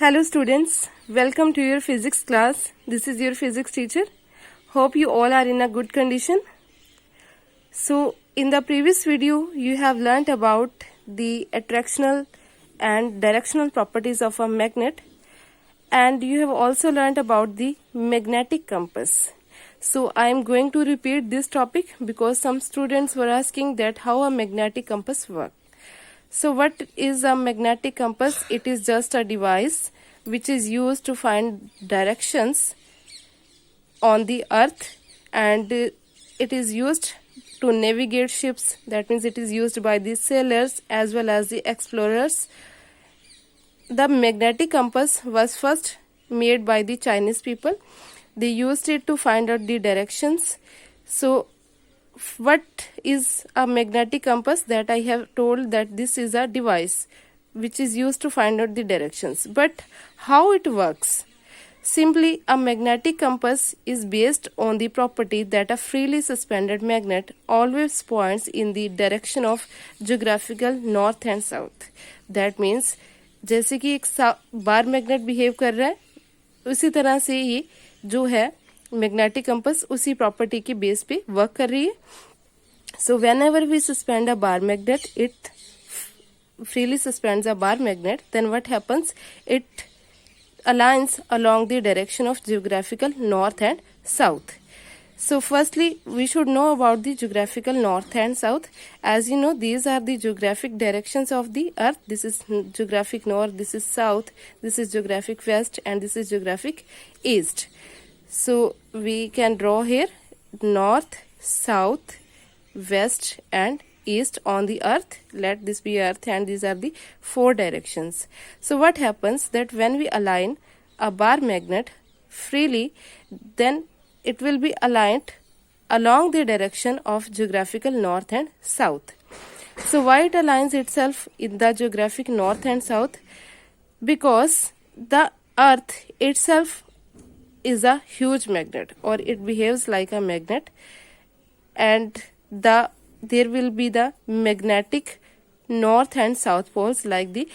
Hello students, welcome to your physics class. This is your physics teacher. Hope you all are in a good condition. So in the previous video you have learnt about the attractional and directional properties of a magnet, and you have also learnt about the magnetic compass. So I am going to repeat this topic because some students were asking that how a magnetic compass works. So what is a magnetic compass? It is just a device which is used to find directions on the earth, and it is used to navigate ships. That means it is used by the sailors as well as the explorers. The magnetic compass was first made by the Chinese people. They used it to find out the directions. So what is a magnetic compass? That I have told that this is a device which is used to find out the directions. But how it works? Simply, a magnetic compass is based on the property that a freely suspended magnet always points in the direction of geographical north and south. That means जैसे कि एक bar magnet behave कर रहा है, उसी तरह से ये जो है मैग्नेटिक कंपास उसी प्रॉपर्टी के बेस पे वर्क कर रही है. So whenever we suspend a bar magnet, it freely suspends a bar magnet, then what happens? It aligns along the direction of geographical north and south. So firstly, we should know about the geographical north and south. As you know, these are the geographic directions of the earth. This is geographic north, this is south, this is geographic west, and this is geographic east. So we can draw here north, south, west and east on the earth. Let this be earth, and these are the four directions. So what happens that when we align a bar magnet freely, then it will be aligned along the direction of geographical north and south. So why it aligns itself in the geographic north and south? Because the earth itself is a huge magnet, or it behaves like a magnet, and there will be the magnetic north and south poles, like the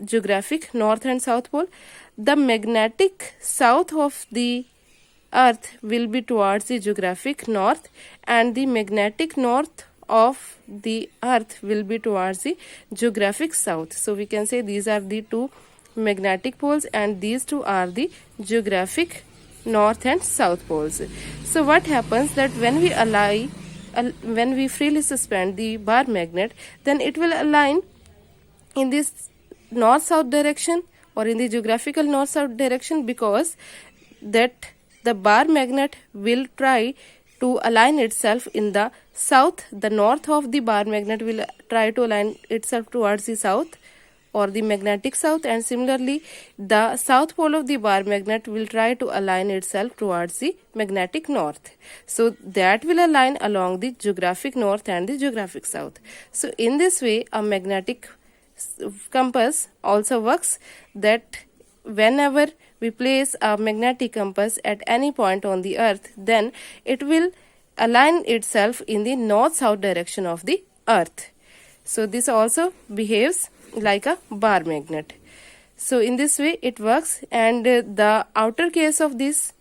geographic north and south pole. The magnetic south of the earth will be towards the geographic north, and the magnetic north of the earth will be towards the geographic south. So we can say these are the two magnetic poles, and these two are the geographic north and south poles. So what happens that when we freely suspend the bar magnet, then it will align in this north-south direction or in the geographical north-south direction, because that the bar magnet will try to align itself in the south. The north of the bar magnet will try to align itself towards the south or the magnetic south, and similarly the south pole of the bar magnet will try to align itself towards the magnetic north. So that will align along the geographic north and the geographic south. So in this way a magnetic compass also works, that whenever we place a magnetic compass at any point on the earth, then it will align itself in the north-south direction of the earth. So this also behaves like a bar magnet. So in this way it works, and the outer case of this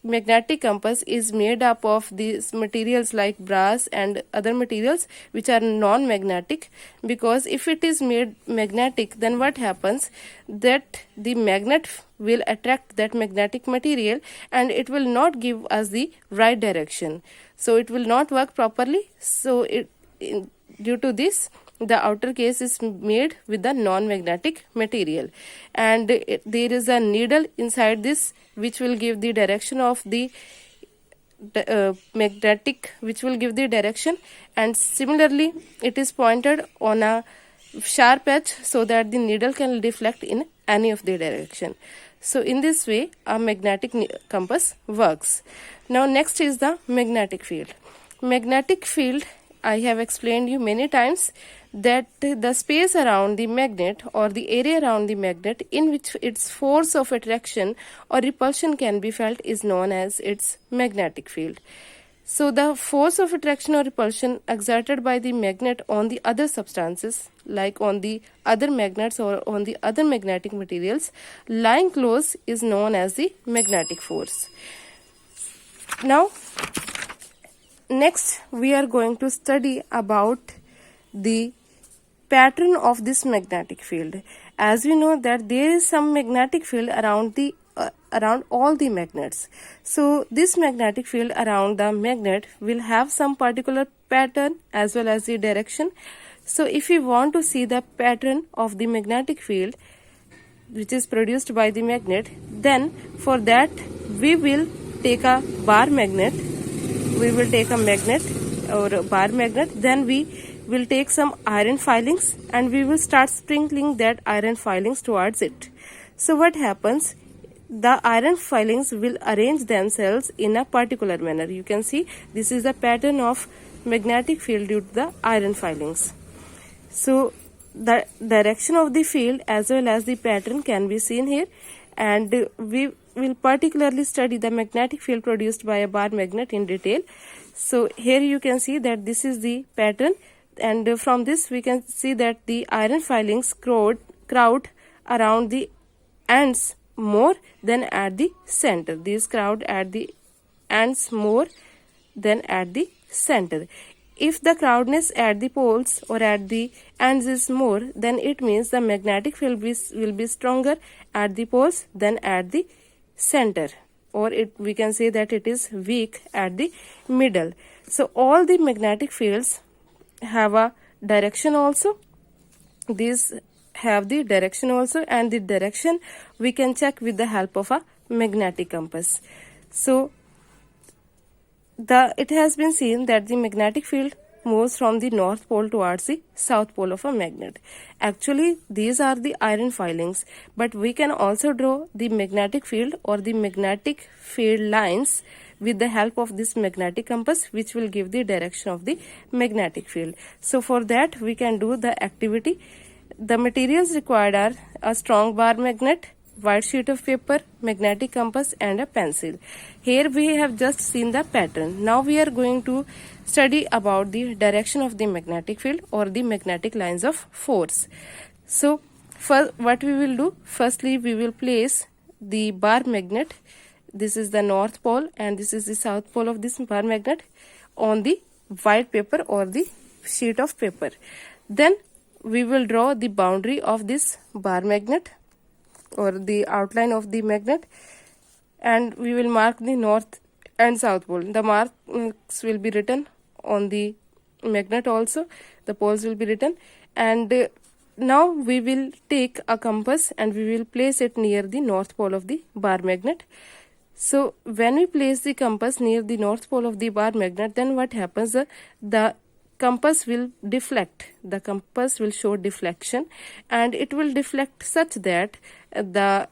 magnetic compass is made up of these materials like brass and other materials which are non-magnetic, because if it is made magnetic, then what happens that the magnet will attract that magnetic material and it will not give us the right direction, so it will not work properly. So due to this, the outer case is made with the non-magnetic material, and there is a needle inside this which will give the direction of the magnetic, which will give the direction, and similarly it is pointed on a sharp edge so that the needle can deflect in any of the direction. So in this way a magnetic compass works. Now next is the magnetic field. Magnetic field, I have explained you many times that the space around the magnet or the area around the magnet in which its force of attraction or repulsion can be felt is known as its magnetic field. So the force of attraction or repulsion exerted by the magnet on the other substances, like on the other magnets or on the other magnetic materials lying close, is known as the magnetic force. Now, next we are going to study about the pattern of this magnetic field. As we know that there is some magnetic field around all the magnets. So this magnetic field around the magnet will have some particular pattern as well as the direction. So if we want to see the pattern of the magnetic field which is produced by the magnet, then for that we will take a bar magnet. We will take a magnet or a bar magnet, then we will take some iron filings and we will start sprinkling that iron filings towards it. So what happens? The iron filings will arrange themselves in a particular manner. You can see this is the pattern of magnetic field due to the iron filings. So the direction of the field as well as the pattern can be seen here, and we will particularly study the magnetic field produced by a bar magnet in detail. So here you can see that this is the pattern, and from this we can see that the iron filings crowd around the ends more than at the center. These crowd at the ends more than at the center. If the crowdness at the poles or at the ends is more, then it means the magnetic field will be stronger at the poles than at the center, or we can say that it is weak at the middle. So all the magnetic fields have a direction also. These have the direction also, and the direction we can check with the help of a magnetic compass. So it has been seen that the magnetic field moves from the north pole towards the south pole of a magnet. Actually, these are the iron filings, but we can also draw the magnetic field or the magnetic field lines with the help of this magnetic compass, which will give the direction of the magnetic field. So for that we can do the activity. The materials required are a strong bar magnet, white sheet of paper, magnetic compass and a pencil. Here we have just seen the pattern. Now we are going to study about the direction of the magnetic field or the magnetic lines of force. So what we will do, firstly we will place the bar magnet. This is the north pole and this is the south pole of this bar magnet on the white paper or the sheet of paper. Then we will draw the boundary of this bar magnet or the outline of the magnet, and we will mark the north and south pole. The marks will be written on the magnet also, the poles will be written, and now we will take a compass and we will place it near the north pole of the bar magnet. So when we place the compass near the north pole of the bar magnet, then what happens? The compass will deflect. The compass will show deflection, and it will deflect such that the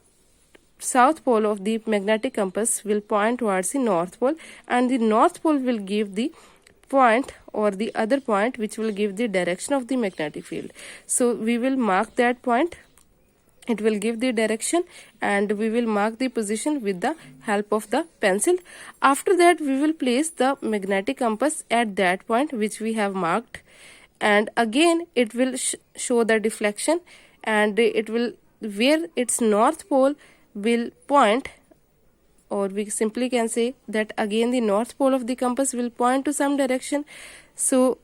south pole of the magnetic compass will point towards the north pole, and the north pole will give the point or the other point which will give the direction of the magnetic field. So we will mark that point. It will give the direction, and we will mark the position with the help of the pencil. After that we will place the magnetic compass at that point which we have marked, and again it will show the deflection, and it will where its north pole will point, or we simply can say that again the north pole of the compass will point to some direction. So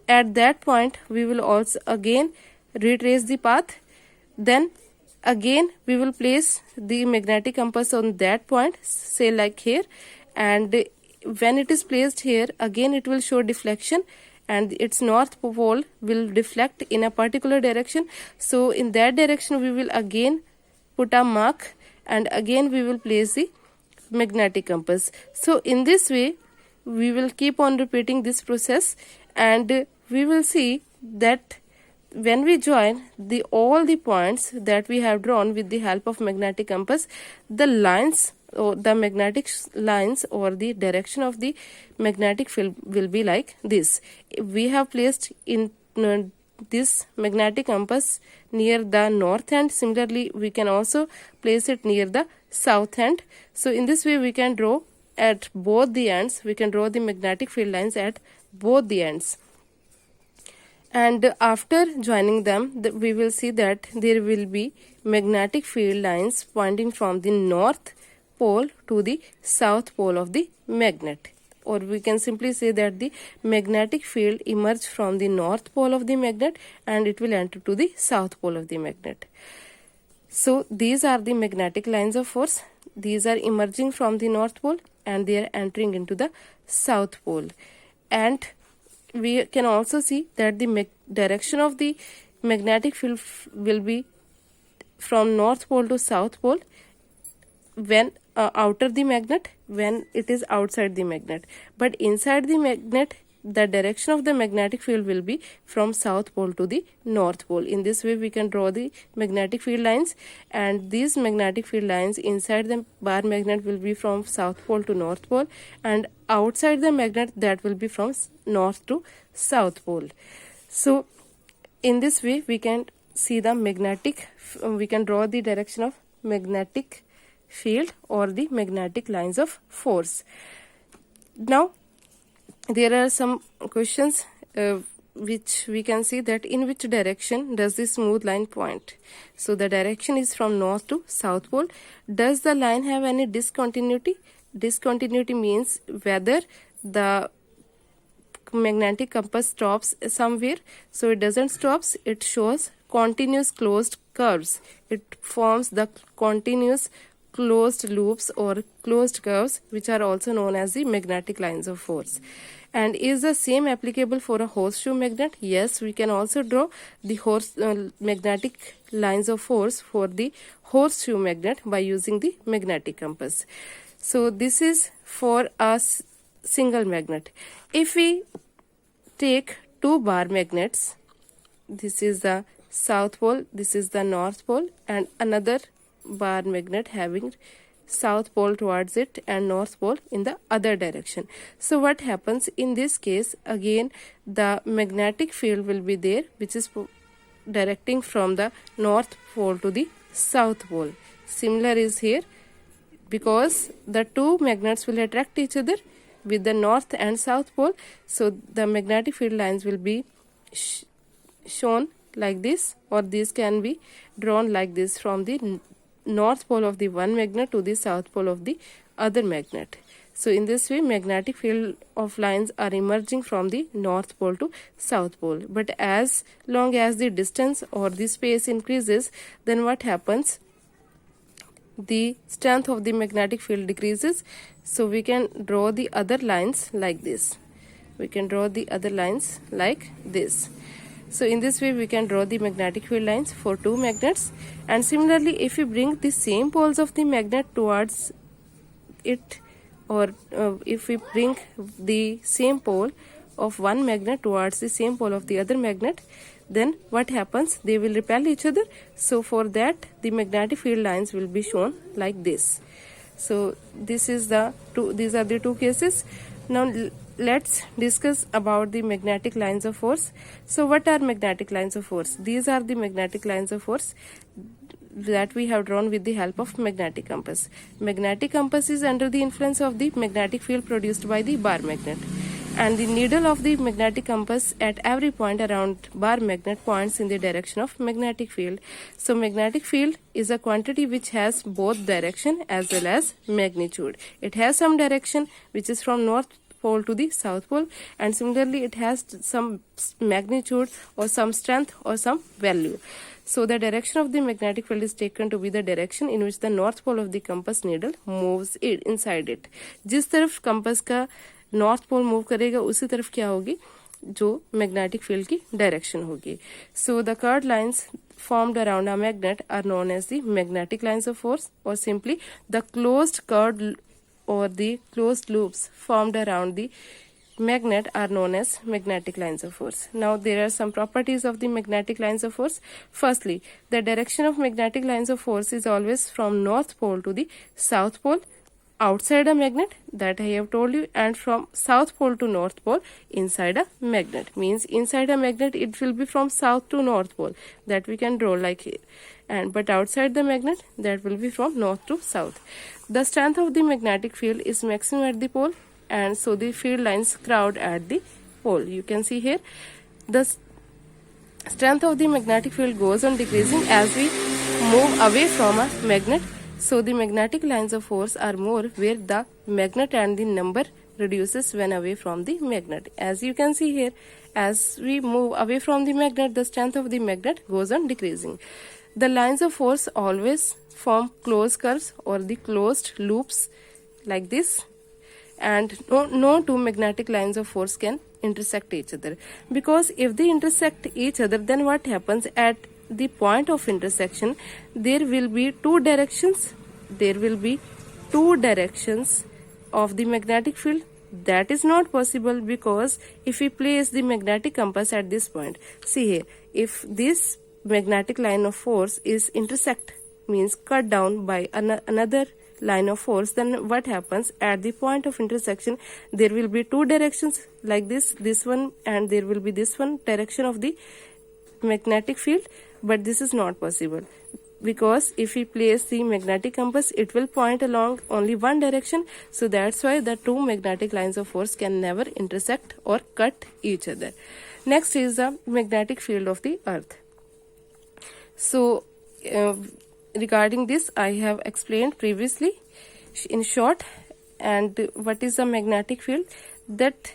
at that point we will also again retrace the path. Then again we will place the magnetic compass on that point, say like here, and when it is placed here, again it will show deflection and its north pole will deflect in a particular direction. So in that direction we will again put a mark, and again we will place the magnetic compass. So in this way we will keep on repeating this process, and we will see that when we join all the points that we have drawn with the help of magnetic compass, the lines or the magnetic lines or the direction of the magnetic field will be like this. We have placed in this magnetic compass near the north end. Similarly we can also place it near the south end. So in this way we can draw at both the ends. We can draw the magnetic field lines at both the ends. And after joining them, we will see that there will be magnetic field lines pointing from the north pole to the south pole of the magnet. Or we can simply say that the magnetic field emerges from the north pole of the magnet and it will enter to the south pole of the magnet. So these are the magnetic lines of force. These are emerging from the north pole and they are entering into the south pole. And we can also see that the direction of the magnetic field will be from north pole to south pole when outer the magnet, when it is outside the magnet. But inside the magnet, the direction of the magnetic field will be from south pole to the north pole. In this way we can draw the magnetic field lines, and these magnetic field lines inside the bar magnet will be from south pole to north pole, and outside the magnet that will be from north to south pole. So in this way we can see the we can draw the direction of magnetic field or the magnetic lines of force. Now there are some questions which we can see that in which direction does the smooth line point. So the direction is from north to south pole. Does the line have any discontinuity? Discontinuity means whether the magnetic compass stops somewhere. So it doesn't stops, it shows continuous closed curves. It forms the continuous closed loops or closed curves, which are also known as the magnetic lines of force. And is the same applicable for a horseshoe magnet? Yes, we can also draw the magnetic lines of force for the horseshoe magnet by using the magnetic compass. So this is for a single magnet. If we take two bar magnets, this is the south pole, this is the north pole, and another bar magnet having south pole towards it and north pole in the other direction. So what happens in this case? Again, the magnetic field will be there, which is directing from the north pole to the south pole. Similar is here, because the two magnets will attract each other with the north and south pole. So the magnetic field lines will be shown like this, or these can be drawn like this from the north pole of the one magnet to the south pole of the other magnet. So in this way magnetic field of lines are emerging from the north pole to south pole. But as long as the distance or the space increases, then what happens? The strength of the magnetic field decreases. So we can draw the other lines like this. We can draw the other lines like this. So in this way we can draw the magnetic field lines for two magnets. And similarly, if we bring the same poles of the magnet towards it, or if we bring the same pole of one magnet towards the same pole of the other magnet, then what happens? They will repel each other. So for that the magnetic field lines will be shown like this. So these are the two cases. Now let's discuss about the magnetic lines of force. So what are magnetic lines of force? These are the magnetic lines of force that we have drawn with the help of magnetic compass. Magnetic compass is under the influence of the magnetic field produced by the bar magnet, and the needle of the magnetic compass at every point around bar magnet points in the direction of magnetic field. So magnetic field is a quantity which has both direction as well as magnitude. It has some direction which is from north pole to the south pole, and similarly it has some magnitude or some strength or some value. So the direction of the magnetic field is taken to be the direction in which the north pole of the compass needle moves inside it. जिस तरफ compass का north pole move करेगा, उसी तरफ क्या होगी? जो magnetic field की direction होगी. So the curved lines formed around a magnet are known as the magnetic lines of force, or simply the closed curved or the closed loops formed around the magnet are known as magnetic lines of force. Now there are some properties of the magnetic lines of force. Firstly, the direction of magnetic lines of force is always from north pole to the south pole outside a magnet, that I have told you, and from south pole to north pole inside a magnet. Means inside a magnet it will be from south to north pole, that we can draw like here, and but outside the magnet that will be from north to south. The strength of the magnetic field is maximum at the pole, and so the field lines crowd at the pole. You can see here the strength of the magnetic field goes on decreasing as we move away from a magnet. So the magnetic lines of force are more where the magnet, and the number reduces when away from the magnet. As you can see here, as we move away from the magnet, the strength of the magnet goes on decreasing. The lines of force always form closed curves or the closed loops like this, and no two magnetic lines of force can intersect each other, because if they intersect each other, then what happens at the point of intersection, there will be two directions of the magnetic field. That is not possible, because if we place the magnetic compass at this point, see here, if this magnetic line of force is intersect, means cut down by another line of force, then what happens at the point of intersection, there will be two directions like this one, and there will be this one direction of the magnetic field. But this is not possible, because if we place the magnetic compass, it will point along only one direction. So that's why the two magnetic lines of force can never intersect or cut each other. Next is the magnetic field of the earth. So regarding this, I have explained previously in short. And what is a magnetic field? That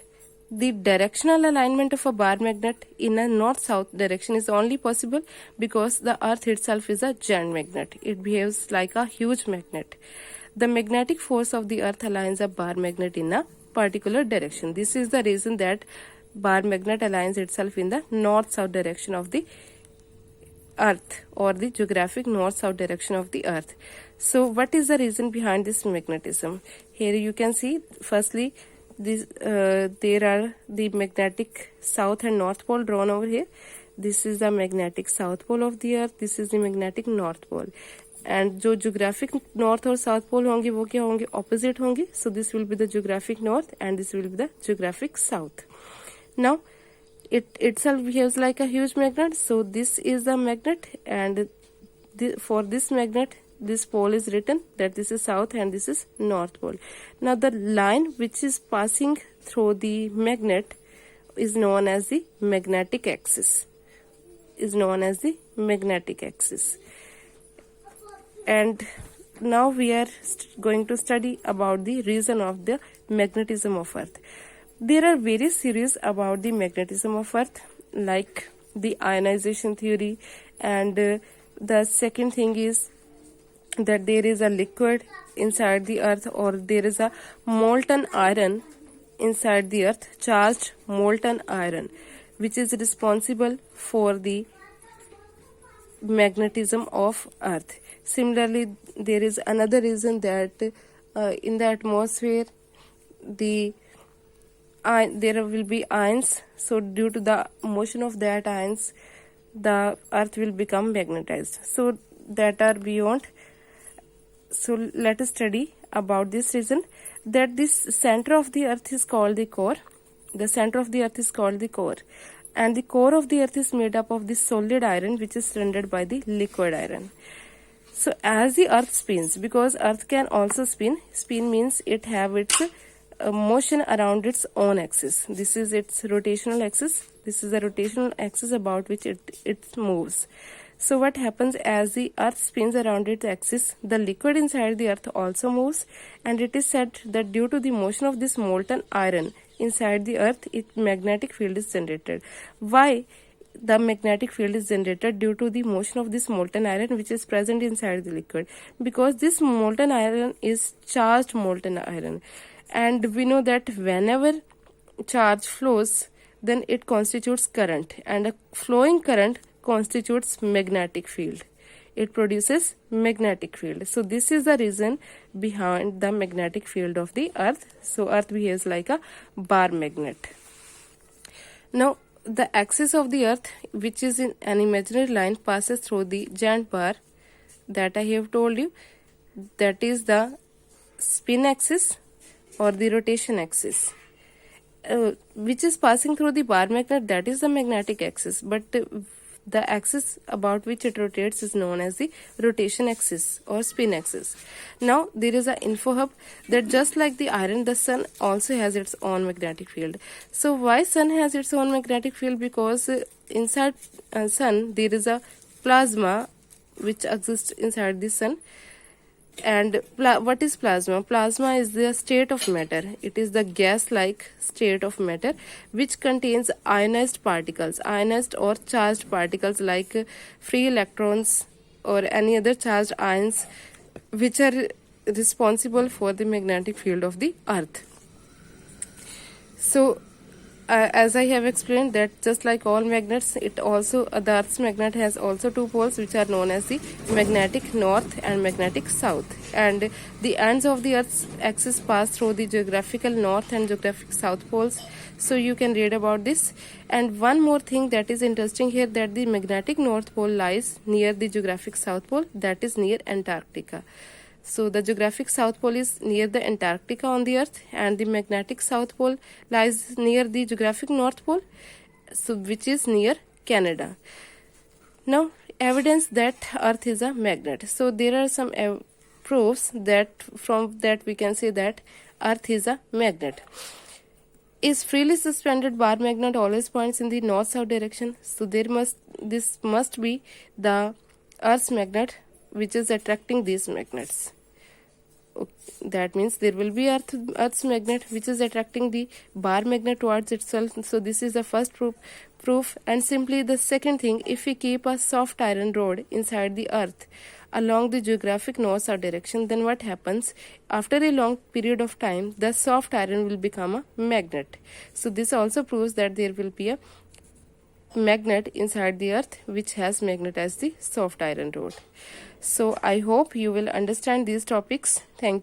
the directional alignment of a bar magnet in a north-south direction is only possible because the earth itself is a giant magnet. It behaves like a huge magnet. The magnetic force of the earth aligns a bar magnet in a particular direction. This is the reason that bar magnet aligns itself in the north-south direction of the earth, or the geographic north-south direction of the earth. So what is the reason behind this magnetism? Here you can see, firstly, there are the magnetic south and north pole drawn over here. This is the magnetic south pole of the earth, this is the magnetic north pole. And जो geographic north और south pole होंगे वो क्या होंगे? Opposite होंगे. So this will be the geographic north and this will be the geographic south. Now it itself behaves like a huge magnet. So this is the magnet, and for this magnet, this pole is written that this is south and this is north pole. Now the line which is passing through the magnet is known as the magnetic axis. And now we are going to study about the reason of the magnetism of earth. There are various theories about the magnetism of earth, like the ionization theory, and the second thing is that there is a liquid inside the earth, or there is a molten iron inside the earth, charged molten iron, which is responsible for the magnetism of earth. Similarly, there is another reason that in the atmosphere there will be ions. So due to the motion of that ions, the earth will become magnetized. So that are beyond. So let us study about this reason, that this center of the earth is called the core. The center of the earth is called the core, and the core of the earth is made up of the solid iron which is surrounded by the liquid iron. So as the earth spins, because earth can also spin means it have its motion around its own axis. This is its rotational axis. This is the rotational axis about which it moves. So what happens, as the earth spins around its axis, the liquid inside the earth also moves, and it is said that due to the motion of this molten iron inside the earth, its magnetic field is generated. Why the magnetic field is generated? Due to the motion of this molten iron which is present inside the liquid, because this molten iron is charged molten iron, and we know that whenever charge flows, then it constitutes current, and a flowing current constitutes magnetic field. It produces magnetic field. So this is the reason behind the magnetic field of the earth. So earth behaves like a bar magnet. Now the axis of the earth, which is in an imaginary line, passes through the giant bar that I have told you. That is the spin axis or the rotation axis, which is passing through the bar magnet. That is the magnetic axis. But the axis about which it rotates is known as the rotation axis or spin axis. Now there is an info hub that just like the iron, the sun also has its own magnetic field. So why sun has its own magnetic field? Because inside sun there is a plasma which exists inside the sun. And what is plasma? Plasma is the state of matter. It is the gas-like state of matter which contains ionized particles, ionized or charged particles like free electrons or any other charged ions which are responsible for the magnetic field of the earth. So as I have explained that just like all magnets, the Earth's magnet has also two poles which are known as the magnetic north and magnetic south, and the ends of the Earth's axis pass through the geographical north and geographic south poles. So you can read about this. And one more thing that is interesting here, that the magnetic north pole lies near the geographic south pole, that is near Antarctica. So the geographic south pole is near the Antarctica on the earth, and the magnetic south pole lies near the geographic north pole, so which is near Canada. Now evidence that earth is a magnet. So there are some proofs that from that we can say that earth is a magnet. Is freely suspended bar magnet always points in the north-south direction? So this must be the earth's magnet which is attracting these magnets. That means there will be earth's magnet which is attracting the bar magnet towards itself. So this is the first proof. And simply the second thing, if we keep a soft iron rod inside the earth along the geographic north-south direction, then what happens? After a long period of time, the soft iron will become a magnet. So this also proves that there will be a magnet inside the earth which has magnetized the soft iron rod. So I hope you will understand these topics. Thank you.